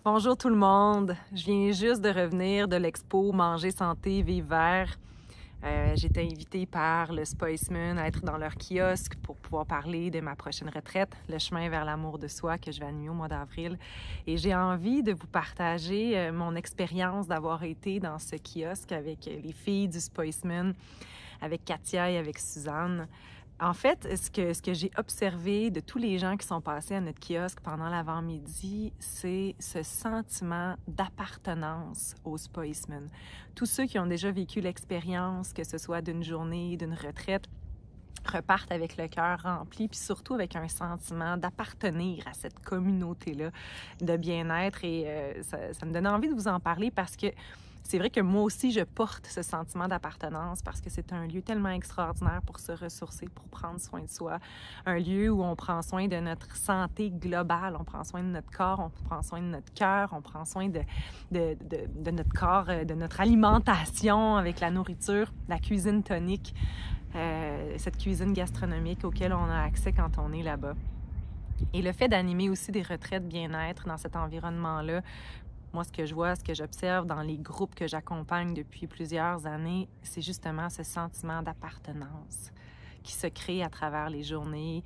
Bonjour tout le monde, je viens juste de revenir de l'expo Manger Santé Vivre Vert. J'ai été invitée par le Spiceman à être dans leur kiosque pour pouvoir parler de ma prochaine retraite, le chemin vers l'amour de soi que je vais animer au mois d'avril. Et j'ai envie de vous partager mon expérience d'avoir été dans ce kiosque avec les filles du Spiceman, avec Katia et avec Suzanne. En fait, ce que j'ai observé de tous les gens qui sont passés à notre kiosque pendant l'avant-midi, c'est ce sentiment d'appartenance au Spiceman. Tous ceux qui ont déjà vécu l'expérience, que ce soit d'une journée, d'une retraite, repartent avec le cœur rempli, puis surtout avec un sentiment d'appartenir à cette communauté-là de bien-être. Et ça me donnait envie de vous en parler parce que c'est vrai que moi aussi, je porte ce sentiment d'appartenance parce que c'est un lieu tellement extraordinaire pour se ressourcer, pour prendre soin de soi. Un lieu où on prend soin de notre santé globale, on prend soin de notre corps, on prend soin de notre cœur, on prend soin de notre corps, de notre alimentation avec la nourriture, la cuisine tonique, cette cuisine gastronomique auquel on a accès quand on est là-bas. Et le fait d'animer aussi des retraites bien-être dans cet environnement-là, moi, ce que je vois, ce que j'observe dans les groupes que j'accompagne depuis plusieurs années, c'est justement ce sentiment d'appartenance qui se crée à travers les journées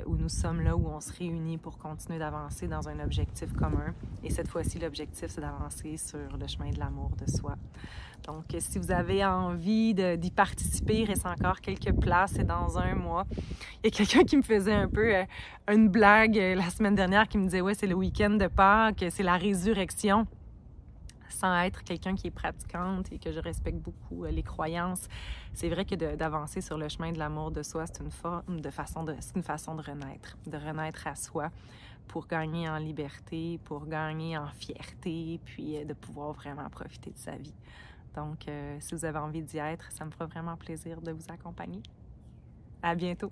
où nous sommes là, où on se réunit pour continuer d'avancer dans un objectif commun. Et cette fois-ci, l'objectif, c'est d'avancer sur le chemin de l'amour de soi. Donc, si vous avez envie d'y participer, il reste encore quelques places, c'est dans un mois. Il y a quelqu'un qui me faisait un peu une blague la semaine dernière qui me disait « Ouais, c'est le week-end de Pâques, c'est la résurrection ». Sans être quelqu'un qui est pratiquante et que je respecte beaucoup les croyances, c'est vrai que d'avancer sur le chemin de l'amour de soi, c'est une façon de renaître à soi pour gagner en liberté, pour gagner en fierté, puis de pouvoir vraiment profiter de sa vie. Donc, si vous avez envie d'y être, ça me fera vraiment plaisir de vous accompagner. À bientôt!